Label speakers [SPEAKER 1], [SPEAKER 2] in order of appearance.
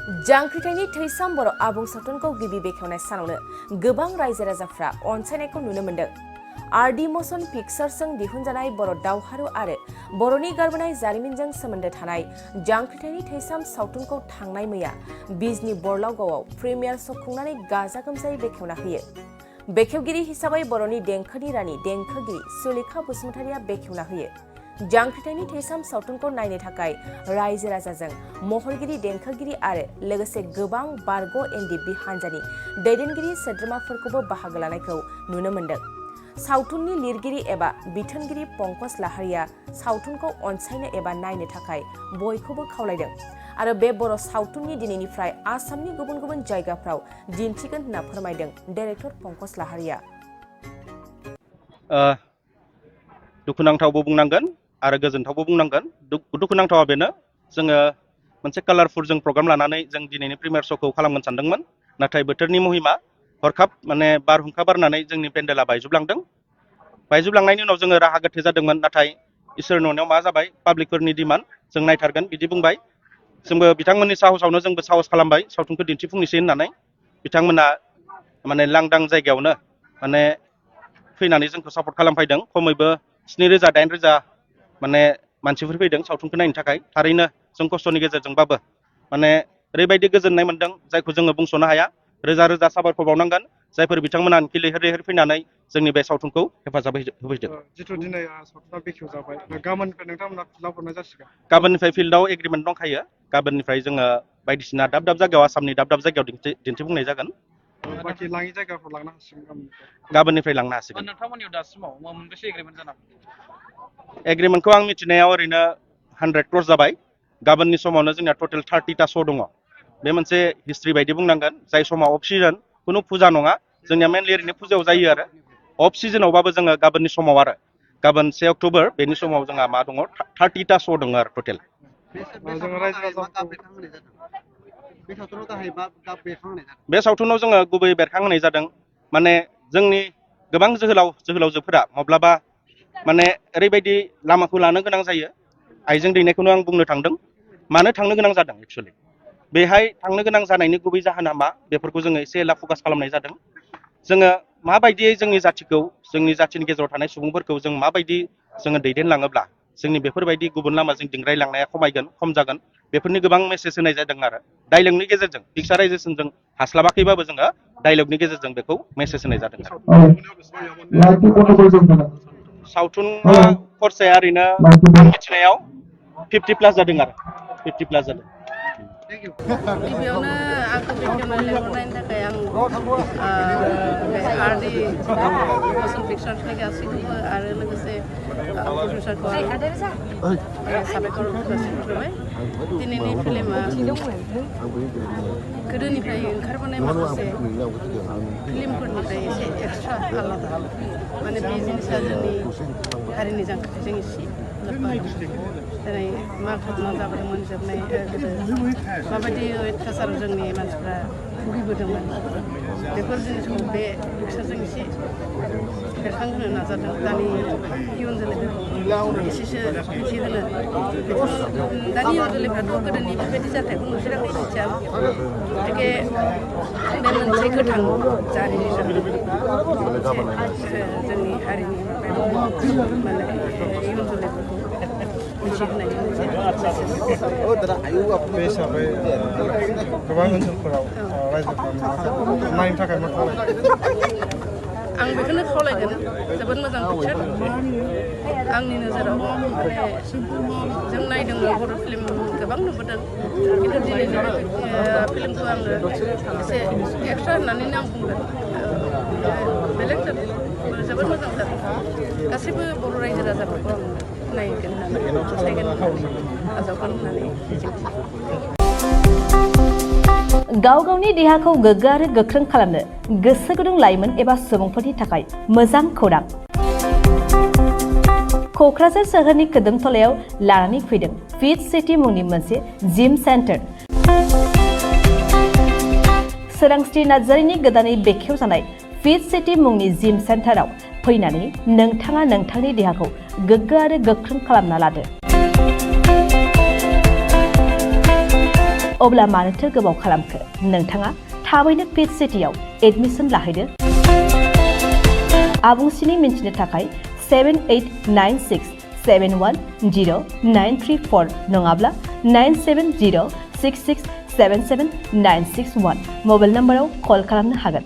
[SPEAKER 1] जांख्रिथायनि थैसाम बर' आबुं सावथुनखौ गिबि बेखेवनाय सानावनो गोबां रायजो राजाफ्रा अनसायनायखौ नुनो मोन्दों। आरडि मसन पिक्चार्सजों दिहुनजानाय बर' दावहारु आरो बर'नि गारबोनाय जारिमिनजों सोमोन्दो थानाय जांख्रिथायनि थैसाम सावथुनखौ थांनाय मैया बिजनि बरलावगावआव प्रिमियार श' खुंनानै गाजा गोमजायै बेखेवना होयो। बेखेवगिरि हिसाबै बर'नि देंखोनि रानि देंखोगिरि सुलेखा बसुमतारिया बेखेवना होयो। जांख्रिथायनि थैसाम सावथुनखौ नायनो थाखाय रायजो राजाजों महरगिरि देंखोगिरि आरो लोगोसे गोबां बारग' एनडिपि हान्जानि दैदेनगिरि सोद्रोमाफोरखौबो बाहागो लानायखौ नुनो मोन्दों। सावथुननि लिरगिरि एबा बिथोनगिरि पंकज लाहारिया सावथुनखौ अनसायनो एबा नायनो थाखाय बयखौबो खावलायदों आरो बे बर' सावथुननि दिनैनिफ्राय आसामनि गुबुन गुबुन जायगाफ्राव दिन्थिगोन होनना फोरमायदों डाइरेक्टर पंकज लाहारिया।
[SPEAKER 2] दुखुनांथावबो बुंनांगोन आरो गोजोनथावबो बुंनांगोन। दुखुनांथावा बेनो जोङो मोनसे कालारफुल जों प्रग्राम लानानै जों दिनैनि प्रिमियार श'खौ खालामनो सानदोंमोन, नाथाय बोथोरनि महिमा हरखाब बारहुंखा बारनानै जोंनि पेन्डेला बायजोबलांदों। बायजोबलांनायनि उनाव जोङो राहा गोथे जादोंमोन, नाथाय इसोरनि अननायाव मा जाबाय, पाब्लिकफोरनि डिमान्ड जों नायथारगोन बिदि बुंबाय। जोंबो बिथांमोननि साहसावनो जोंबो साहस खालामबाय सावथुनखौ दिन्थिफुंनोसै होननानै। बिथांमोना लांदां जायगायावनो फैनानै जोंखौ सापर्ट खालामफैदों। खमैबो 7,000 8,000 मानसिफोर फैदों सावथुनखौ नायनो थाखाय। थारैनो जों खस्थ'नि गेजेरजोंबाबो ओरैबायदि गोजोननाय मोन्दों जायखौ जोङो बुंस'नो हाया। रोजा रोजा साबायखर बावनांगोन जायफोर बिथांमोना लैहोर लैहोर फैनानै जोंनि बे सावथुनखौ हेफाजाब होफैदों।
[SPEAKER 3] जिथु दिनै सावथुना बेखेव जाबाय, गाबोननिफ्राय नोंथांमोना फिल्डआव हरनाय जासिगोन।
[SPEAKER 2] गाबोननिफ्राय फिल्डआव एग्रिमेन्ट दंखायो। गाबोननिफ्राय जोङो बायदिसिना दाब दाब जायगायाव आसामनि दाब दाब जायगायाव दिन्थिफुंनाय जागोन।
[SPEAKER 3] बाखि लाङि जायगाफ्राव लांनो हासिगोन
[SPEAKER 2] गाबोननिफ्राय लांनो हासिगोन।
[SPEAKER 4] नोंथांमोननियाव दासिमाव मोनबेसे एग्रिमेन्ट जाना?
[SPEAKER 2] एग्रिमेन्टखौ आं मिथिनायाव ओरैनो 100 क्र'र जाबाय। गाबोननि समावनो जोंनिया टटेल 30टा श' दङ। बे मोनसे हिस्ट्रि बायदि बुंनांगोन, जाय समाव अफ सिजन खुनु फुजा नङा। जोंनिया मेनलि ओरैनो फुजायाव जायो आरो अफ सिजनावबाबो जोङो गाबोननि समाव आरो गाबोन 1 अक्ट'बर बेनि समाव जोंहा मा दङ 30टा श' दङ आरो टटेल। बे सावथुनाव जोङो गुबै बेरखांहोनाय जादों जोंनि गोबां जोहोलावजोफोरा माब्लाबा ओरैबायदि लामाखौ लानो गोनां जायो। आइजें दैनायखौनो आं बुंनो थांदों। मानो थांनो गोनां जादों एक्सुवेलि बेहाय थांनो गोनां जानायनि गुबै जाहोना मा, बेफोरखौ जोङो एसे एला फकास खालामनाय जादों। जोङो माबायदियै जोंनि जाथिखौ, जोंनि जाथिनि गेजेराव थानाय सुबुंफोरखौ जों माबायदि जोङो दैदेनलाङोब्ला जोंनि बेफोरबायदि गुबुन लामाजों दिंग्रायलांनाया खम जागोन, बेफोरनि गोबां मेसेज होनाय जादों आरो डायलगनि गेजेरजों। पिक्साराइजेसनजों हास्लाबाखैबाबो जोङो डायलगनि गेजेरजों बेखौ मेसेज होनाय जादों आरो। सावथुना खरसाया ओरैनो आं मिथिनायाव 50+ जादों आरो 50+ जादों।
[SPEAKER 5] गिबियावनो आंखौ बेखेवनानै लिंहरनायनि थाखाय आं आरडि मसन पिक्चार्सनि गासैखौबो आरो लोगोसे प्रडिउसारखौ साबायखर जासिहरबाय। दिनैनि फिल्मा गोदोनिफ्राय ओंखारबोनाय माखासे फिल्मफोरनिफ्राय एसे एक्सट्रा आलादा। बे जिनिसा जोंनि हारिनि जांख्रिथायजों एसे लोब्बा दं। जेरै मा घटना जाबोदोंमोन जोबनाय गोदो माबायदि अयथासार जोंनि मानसिफ्रा भुगिबोदोंमोन, बेफोर जिनिसखौ बे पिक्चारजों एसे बेरखांहोनो नाजादों। दानि इयुन जोलैफोरखौ एसेसो मिथिहोनो। दानि इयुन जोलैफ्राथ' गोदोनि बेबायदि जाथायखौ नुफेराखै, मिथिया। गतिके बे मोनसे गोथां जारिमिन जोंनि हारिनि इयुन जोलैफोरखौ मिथिहोनायनि मोनसे
[SPEAKER 3] बे हिसाबै गोबां ओनसोलफोराव रायजोफोरा नायनो थाखाय मा खालामो?
[SPEAKER 5] आं बेखौनो खावलायगोन, जोबोद मोजां पिक्चार। आंनि नोजोराव जों नायदोंमोन बर' फिल्म गोबां नुबोदों, खिन्थु दिनैनि फिल्मखौ आङो एसे एक्सट्रा होननानैनो आं बुंगोन। बेलेग जादों, जोबोद मोजां जादों। गासैबो बर' रायजो राजाफोरखौ आं नायगोन होननानै फसायगोन होननानै आजावगोन होननानै मिजिंथियो।
[SPEAKER 1] गाव गावनि देहाखौ गोग्गो आरो गोख्रों खालामनो गोसो गुदुं लाइमोन एबा सुबुंफोरनि थाखाय मोजां खौरां। क'क्राझार सोहोरनि खोदोमथलायाव लानानै फैदों फिट सिटी मुंनि मोनसे जिम सेन्टार। सोरांस्रि नार्जारिनि गोदानै बेखेवजानाय फिट सिटी मुंनि जिम सेन्टाराव फैनानै नोंथाङा नोंथांनि देहाखौ गोग्गो आरो गोख्रों खालामना लादो।
[SPEAKER 6] अब्ला मानोथो गोबाव खालामखो नोंथाङा थाबैनो पिच सिटियाव एडमिशन लाहैदो आबुंसिनै मिन्थिनो थाखाय 7896710934 नङाब्ला 9706677961 मबाइल नम्बराव कल खालामनो हागोन।